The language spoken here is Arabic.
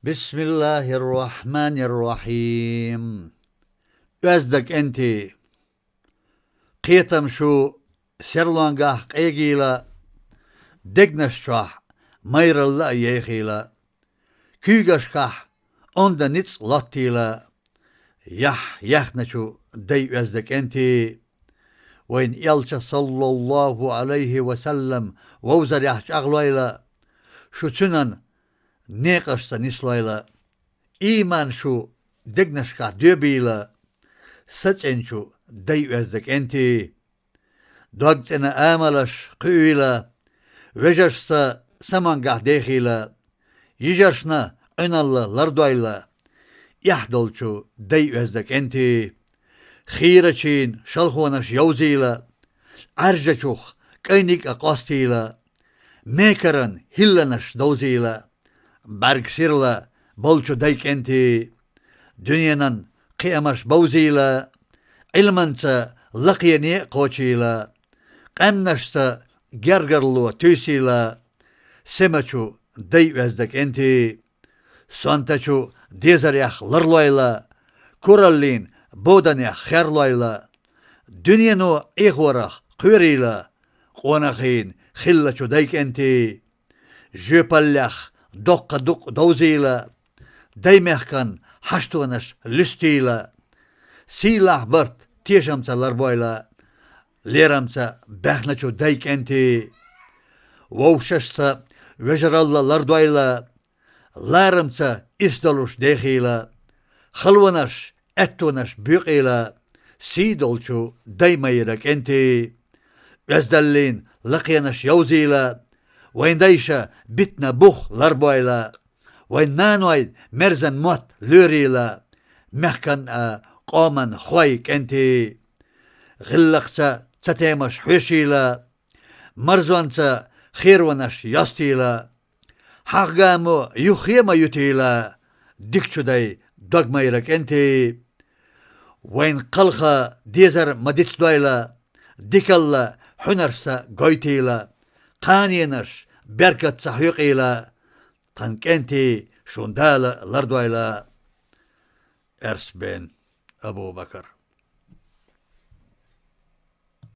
بسم الله الرحمن الرحيم. أزدك أنت قيتم شو سرلانقاه قيقيلا دقنششاح مير الله يخيلا كيغشكاح عند نتس لاتيلا يحنشو دي أزدك أنت وين يلش صلى الله عليه وسلم ووزر يحش أغلويلا شو تنن نيقشتا نسلويلا إيمان شو دقنشكاح دوبيلا سچن شو دي أزدك أنت دوغتنا آملش قيلا وجرستا سمانقاه ديخيلا يجرشنا ان الله لردويلا يحدل شو دي أزدك أنت خيرچين شلخونش يوزيلا عرجچوخ كينيك أقاستيلا ميكرن هلنش دوزيلا برگسيرلا بولچو ديك أنت دنيانن قيامش بوزيلا علمانتا لقيني قوچيلا قمنشتا گرگرلو تيسيلا سمچو دي أزدك أنت سانتچو ديزر يخ لرلويلا كورالين بودن يخ خيرلويلا دنيانو إخورخ قيريلا قونخين خلچو ديك أنت جوپلخ دق دوزيلا ديمخكن حشتونش لستيلا سيلاح برت تيشمتا لربويلا ليرمتا بخنچو ديك أنت ووششتا وجر الله لردويلا لارمتا إسدلوش ديخيلا خلونش اتونش بيقيلا سيدولچو ديميرك أنت وزدلين لقينش يوزيلا وين ديشا بيتنا بوخ لربويلا وين نانويد مرزن موت لوريلا مخكن قومن خويك أنت غلقتا تتيمش حوشيلا مرزوانتا خيرونش يستيلا حقامو يخيما يتيلا ديكشو داي دقميرك أنت وين قلخا ديزر مديتس دويلا ديكاللا حنرسا قويتيلا قانينش بركت صحيقيلا تنك أنت شوندالا لردويلا أرس بن أبو بكر.